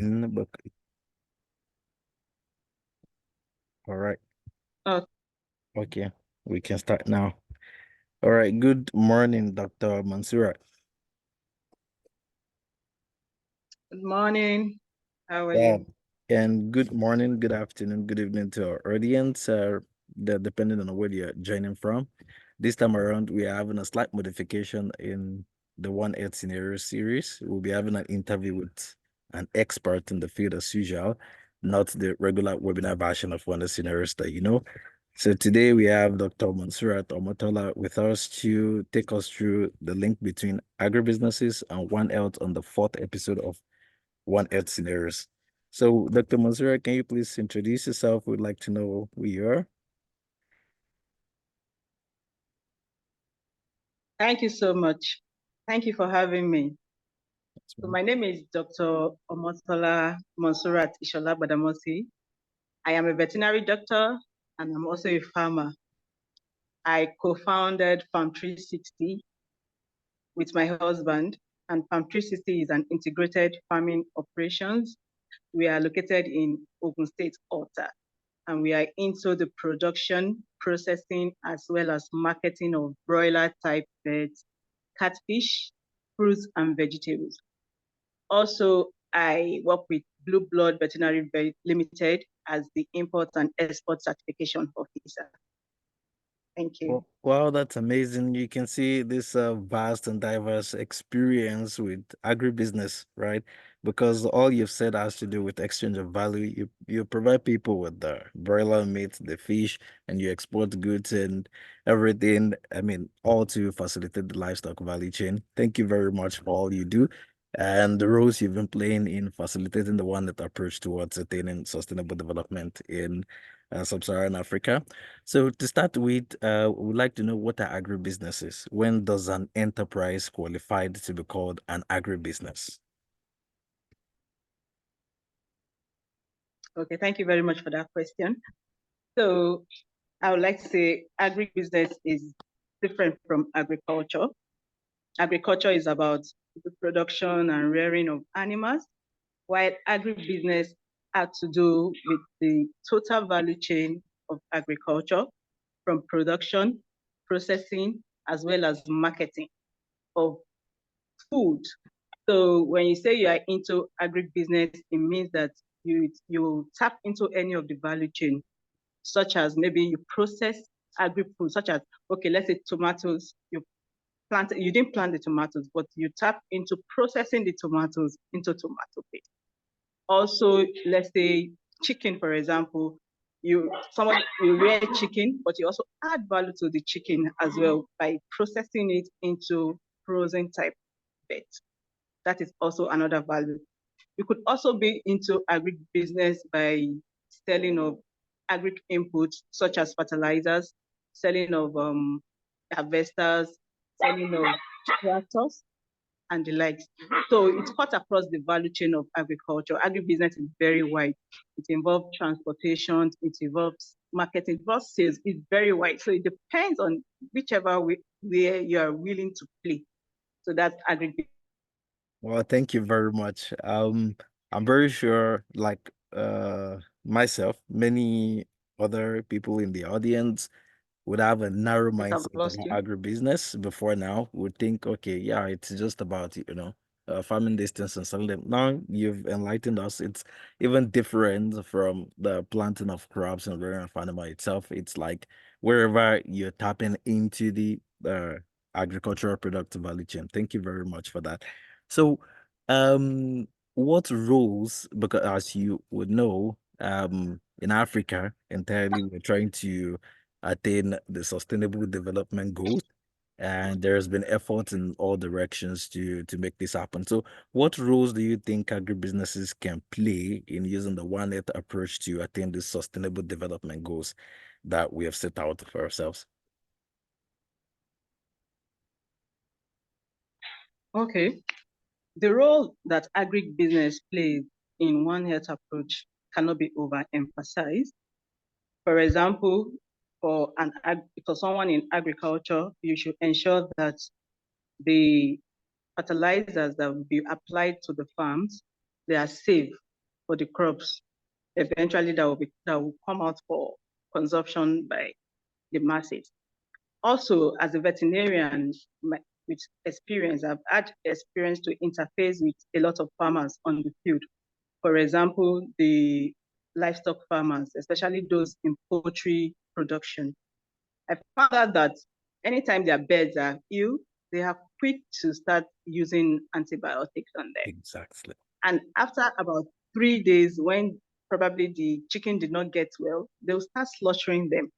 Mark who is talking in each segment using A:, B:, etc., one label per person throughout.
A: But all right.
B: Oh,
A: Okay. We can start now. All right. Good morning, Dr. Monsurat.
B: good morning. How are
A: Yeah.
B: you?
A: And good morning, good afternoon, good evening to our audience, depending on where you're joining from. This time around, we are having a slight modification in the One Earth Scenario series. We'll be having an interview with an expert in the field as usual, not the regular webinar version of One Earth Scenarios that you know. So today we have Dr. Monsurat Omotola with us to take us through the link between agribusinesses and One Health on the fourth episode of One Earth Scenarios. So, Dr. Monsurat, can you please introduce yourself? We'd like to know who you are.
B: Thank you so much. Thank you for having me. So my name is Dr. Omotola Monsurat Ishola-Badamosi. I am a veterinary doctor and I'm also a farmer. I co-founded Farm 360 with my husband, and Farm 360 is an integrated farming operations. We are located in Ogun State, Alta, and we are into the production, processing, as well as marketing of broiler type birds, catfish, fruits, and vegetables. Also, I work with Blue Blood Veterinary Limited as the import and export certification officer. Thank you.
A: Wow, that's amazing. You can see this vast and diverse experience with agribusiness, right? Because all you've said has to do with exchange of value. You provide people with the broiler meat, the fish, and you export goods and everything. I mean, all to facilitate the livestock value chain. Thank you very much for all you do and the roles you've been playing in facilitating the One Net approach towards attaining sustainable development in sub-Saharan Africa. So to start with, we'd like to know what are agribusinesses? When does an enterprise qualify to be called an agribusiness?
B: Okay, thank you very much for that question. So I would like to say agribusiness is different from agriculture. Agriculture is about the production and rearing of animals, while agribusiness had to do with the total value chain of agriculture, from production, processing, as well as marketing of food. So when you say you are into agribusiness, it means that you tap into any of the value chain, such as maybe you process agri-food, such as, okay, let's say tomatoes, you didn't plant the tomatoes, but you tap into processing the tomatoes into tomato paste. Also, let's say chicken, for example, you rear chicken, but you also add value to the chicken as well by processing it into frozen type bait. That is also another value. You could also be into agribusiness by selling of agri inputs such as fertilizers, selling of harvesters, selling of tractors, and the likes. So it cuts across the value chain of agriculture. Agribusiness is very wide. It involves transportation, it involves marketing, it involves sales. It's very wide. So it depends on whichever way where you are willing to play. So that's agribusiness.
A: Well, thank you very much. I'm very sure, like myself, many other people in the audience would have a narrow
B: I've
A: mindset
B: lost
A: about
B: you.
A: agribusiness before now, would think, okay, yeah, it's just about, farming distance and selling them. Now you've enlightened us. It's even different from the planting of crops and rearing of animal itself. It's like wherever you're tapping into the agricultural product value chain. Thank you very much for that. So, what roles, because as you would know, in Africa entirely, we're trying to attain the sustainable development goals. And there's been efforts in all directions to make this happen. So what roles do you think agribusinesses can play in using the One Earth approach to attain the sustainable development goals that we have set out for ourselves?
B: Okay. The role that agribusiness plays in One Health approach cannot be overemphasized. For example, for someone in agriculture, you should ensure that the fertilizers that will be applied to the farms, they are safe. for the crops eventually that will come out for consumption by the masses. Also, as a veterinarian with experience, I've had experience to interface with a lot of farmers on the field. For example, the livestock farmers, especially those in poultry production. I found out that anytime their birds are ill, they are quick to start using antibiotics on them.
A: Exactly.
B: And after about 3 days, when probably the chicken did not get well, they'll start slaughtering them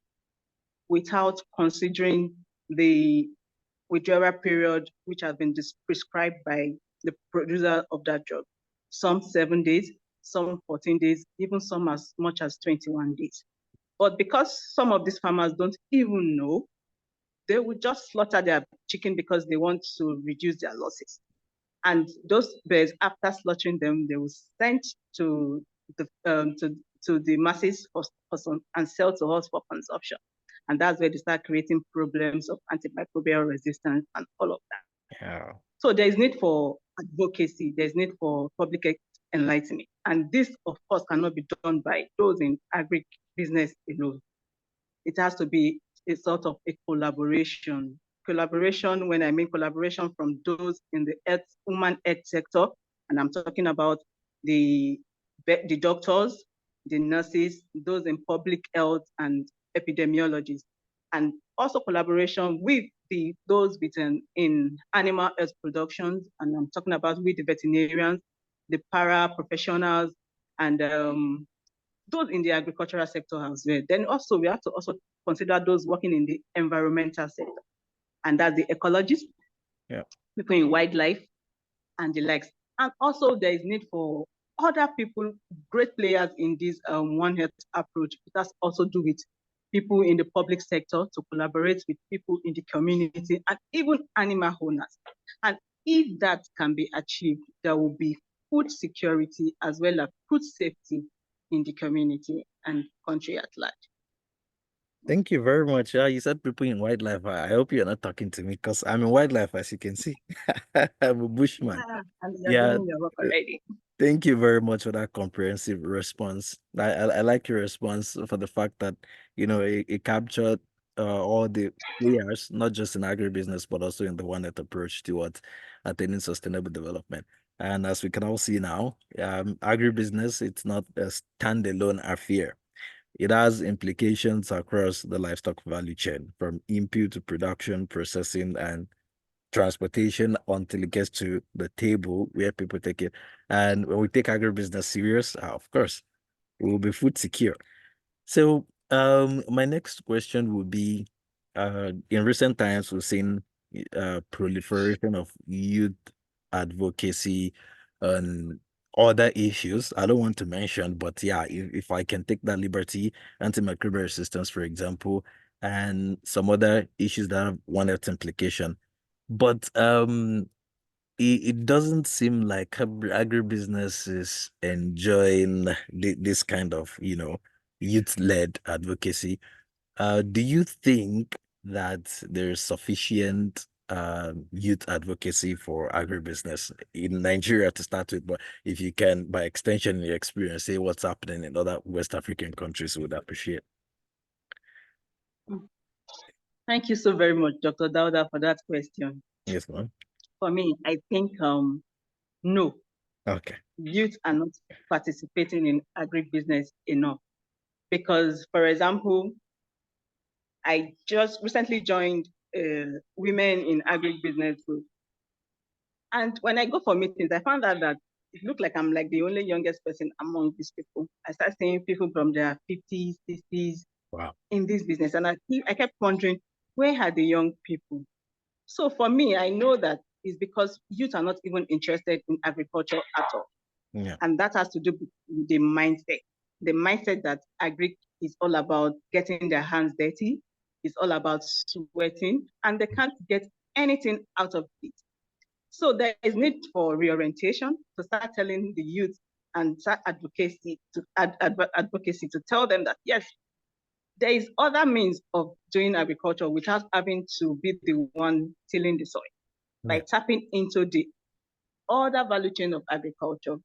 B: without considering the withdrawal period, which has been prescribed by the producer of that drug. Some 7 days, some 14 days, even some as much as 21 days. But because some of these farmers don't even know, they will just slaughter their chicken because they want to reduce their losses. And those birds, after slaughtering them, they will send to the to the masses for some, and sell to us for consumption. And that's where they start creating problems of antimicrobial resistance and all of that.
A: Yeah.
B: So there is need for advocacy, there's need for public enlightenment. And this, of course, cannot be done by those in agribusiness alone. It has to be a sort of a collaboration. Collaboration, when I mean collaboration from those in the human health sector, and I'm talking about the doctors, the nurses, those in public health and epidemiologists, and also collaboration with those in animal health productions, and I'm talking about with the veterinarians, the para-professionals, and those in the agricultural sector as well. Then also we have to also consider those working in the environmental sector, and that's the ecologists, people in wildlife, and the likes. And also there is need for other people, great players in this One Health approach. It has also do with people in the public sector to collaborate with people in the community and even animal owners. And if that can be achieved, there will be food security as well as food safety in the community and country at large.
A: Thank you very much. You said people in wildlife. I hope you're not talking to me because I'm in wildlife, as you can see. I'm a bushman.
B: And you're
A: Yeah.
B: doing your work already.
A: Thank you very much for that comprehensive response. I like your response for the fact that it captured all the players, not just in agribusiness, but also in the One Earth approach towards attaining sustainable development. And as we can all see now, agribusiness, it's not a standalone affair. It has implications across the livestock value chain, from input to production, processing, and transportation until it gets to the table where people take it. And when we take agribusiness serious, of course, we will be food secure. So my next question would be, in recent times, we've seen proliferation of youth advocacy and other issues. I don't want to mention, but yeah, if I can take that liberty, antimicrobial resistance, for example, and some other issues that have One Health implication. But it doesn't seem like agribusiness is enjoying this kind of, youth-led advocacy. Do you think that there's sufficient youth advocacy for agribusiness in Nigeria to start with? But if you can, by extension, in your experience, say what's happening in other West African countries, would appreciate.
B: Thank you so very much, Dr. Dauda, for that question.
A: Yes, ma'am.
B: For me, I think no.
A: Okay.
B: Youth are not participating in agribusiness enough. Because, for example, I just recently joined Women in Agribusiness group. And when I go for meetings, I found out that it looked like I'm like the only youngest person among these people. I start seeing people from their 50s, 60s in this business. And I kept wondering, where are the young people? So for me, I know that it's because youth are not even interested in agriculture at all.
A: Yeah.
B: And that has to do with the mindset that agri is all about getting their hands dirty, it's all about sweating, and they can't get anything out of it. So there is need for reorientation to start telling the youth and start advocacy to tell them that yes, there is other means of doing agriculture without having to be the one tilling the soil, by tapping into the other value chain of agriculture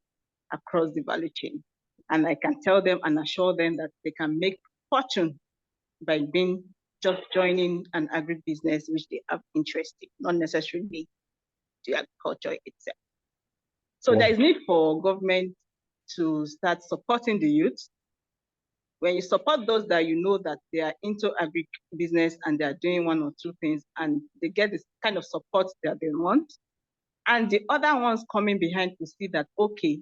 B: across the value chain. And I can tell them and assure them that they can make fortune by being just joining an agribusiness which they have interest in, not necessarily the agriculture itself. So
A: Wow.
B: there is need for government to start supporting the youth. When you support those that you know that they are into agribusiness and they are doing one or two things and they get this kind of support that they want, and the other ones coming behind to see that, okay,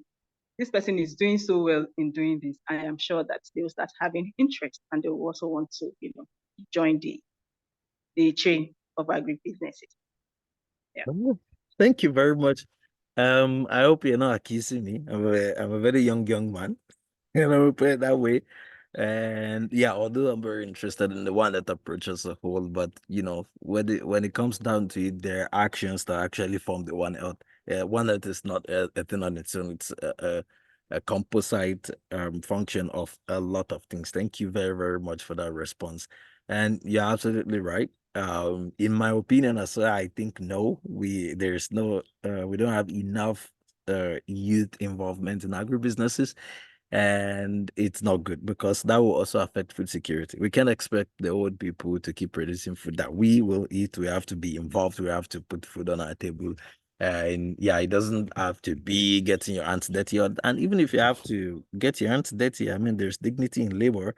B: this person is doing so well in doing this, I am sure that they will start having interest and they will also want to, join the chain of agribusinesses. Yeah.
A: Oh, thank you very much. I hope you're not accusing me. I'm a very young man. Put it that way. And yeah, although I'm very interested in the one that approaches a whole, but when it comes down to it, there are actions that actually form the One Health. One Health is not a thing on its own. It's a composite function of a lot of things. Thank you very, very much for that response. And you're absolutely right. In my opinion, as well, I think no, there's no we don't have enough youth involvement in agribusinesses, and it's not good because that will also affect food security. We can't expect the old people to keep producing food that we will eat. We have to be involved. We have to put food on our table. And yeah, it doesn't have to be getting your hands dirty. And even if you have to get your hands dirty, I mean, there's dignity in labor.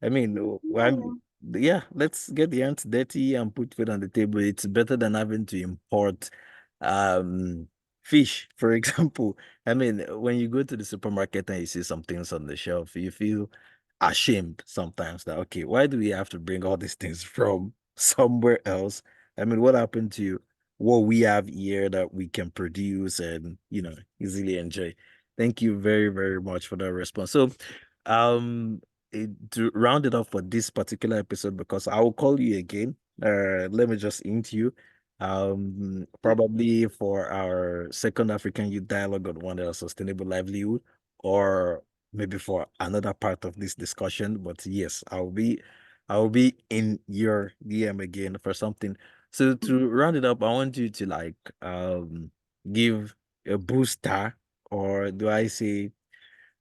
A: I mean, yeah, let's get the hands dirty and put food on the table. It's better than having to import um fish, for example. I mean, when you go to the supermarket and you see some things on the shelf, you feel ashamed sometimes that, okay, why do we have to bring all these things from somewhere else? I mean, what happened to what we have here that we can produce and, easily enjoy? Thank you very, very much for that response. So, to round it off for this particular episode, because I will call you again. Let me just hint you. Probably for our second African Youth Dialogue on One Health Sustainable Livelihood, or maybe for another part of this discussion. But yes, I'll be in your DM again for something. So to round it up, I want you to give a booster, or do I say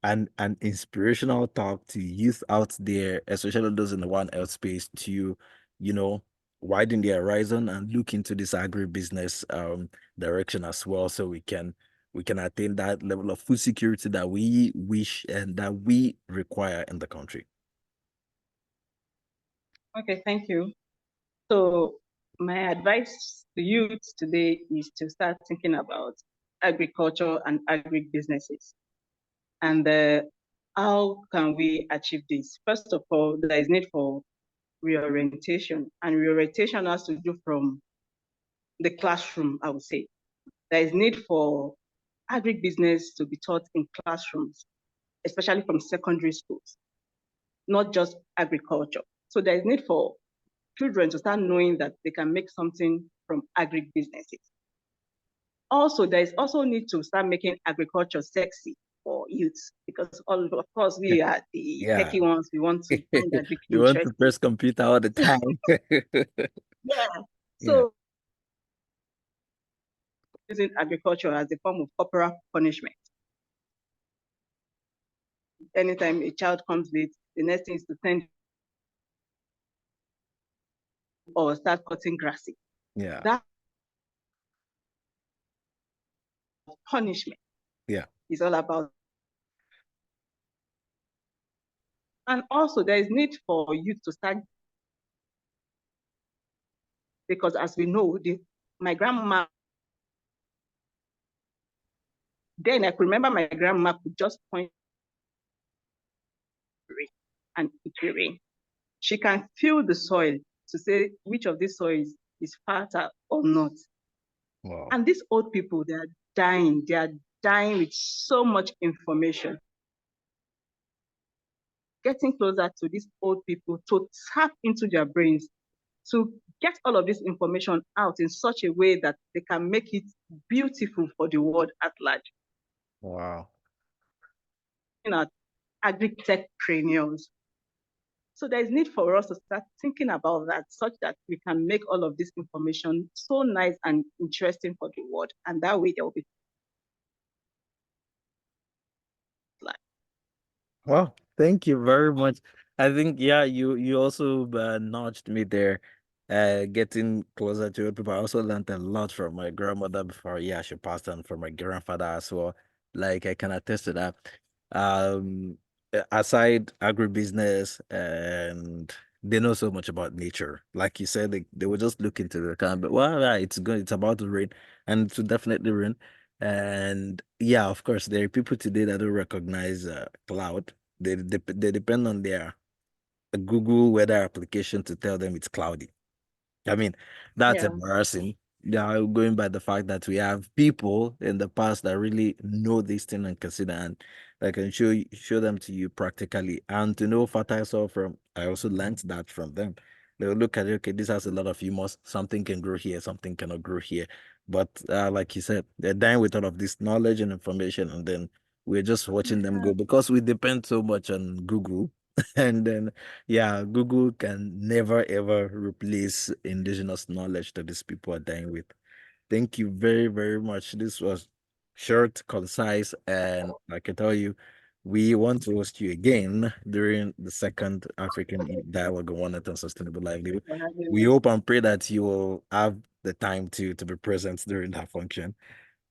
A: an inspirational talk to youth out there, especially those in the One Health space, to you know widen their horizon and look into this agribusiness direction as well, so we can attain that level of food security that we wish and that we require in the country.
B: Okay, thank you. So my advice to youth today is to start thinking about agriculture and agribusinesses. And how can we achieve this? First of all, there is need for reorientation, and reorientation has to do from the classroom, I would say. There is need for agribusiness to be taught in classrooms, especially from secondary schools, not just agriculture. So there is need for children to start knowing that they can make something from agribusinesses. Also, there is also need to start making agriculture sexy for youths, because of course we are the
A: Yeah.
B: techie ones. We want to find agric
A: You want to
B: interesting.
A: press computer all the time.
B: Yeah.
A: Yeah.
B: So using agriculture as a form of corporal punishment. Anytime a child comes late, the next thing is to send or start cutting grass.
A: Yeah.
B: That punishment
A: Yeah.
B: is all about. And also there is need for youth to start, because as we know, my grandma, then I could remember my grandma could just point and it will rain. She can feel the soil to say which of these soils is fertile or not.
A: Wow.
B: And these old people, they are dying. They are dying with so much information. Getting closer to these old people to tap into their brains, to get all of this information out in such a way that they can make it beautiful for the world at large.
A: Wow.
B: Agri-techpreneurs. So there is need for us to start thinking about that, such that we can make all of this information so nice and interesting for the world. And that way there will be life.
A: Wow, thank you very much. I think yeah, you also nudged me there, getting closer to it. People, I also learned a lot from my grandmother before. Yeah, she passed on from my grandfather as well. Like I can attest to that. Um, Aside agribusiness, and they know so much about nature. Like you said, they will just look into the kind, but well, yeah, it's good. It's about to rain, and it will definitely rain. And yeah, of course, there are people today that don't recognize cloud. They depend on their Google weather application to tell them it's cloudy. I mean, that's
B: Yeah,
A: embarrassing. Yeah, going by the fact that we have people in the past that really know this thing and consider and that can show them to you practically. And to know fertile soil from, I also learned that from them. They'll look at it, okay, this has a lot of humus. Something can grow here, something cannot grow here. But like you said, they're dying with all of this knowledge and information, and then we're just watching them go because we depend so much on Google. And then yeah, Google can never ever replace indigenous knowledge that these people are dying with. Thank you very, very much. This was short, concise, and I can tell you, we want to host you again during the second African Dialogue on One Health and Sustainable Livelihood.
B: for having
A: We
B: me.
A: hope and pray that you will have the time to be present during that function.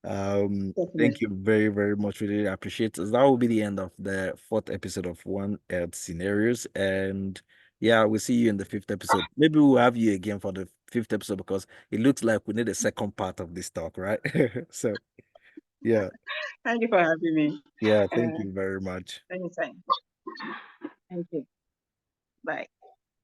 A: Thank you
B: Definitely.
A: very, very much. Really appreciate it. That will be the end of the fourth episode of One Earth Scenarios. And yeah, we'll see you in the fifth episode. Maybe we'll have you again for the fifth episode because it looks like we need a second part of this talk, right? So yeah,
B: Thank you for having me.
A: yeah, thank you very much.
B: Anytime. Thank you. Bye.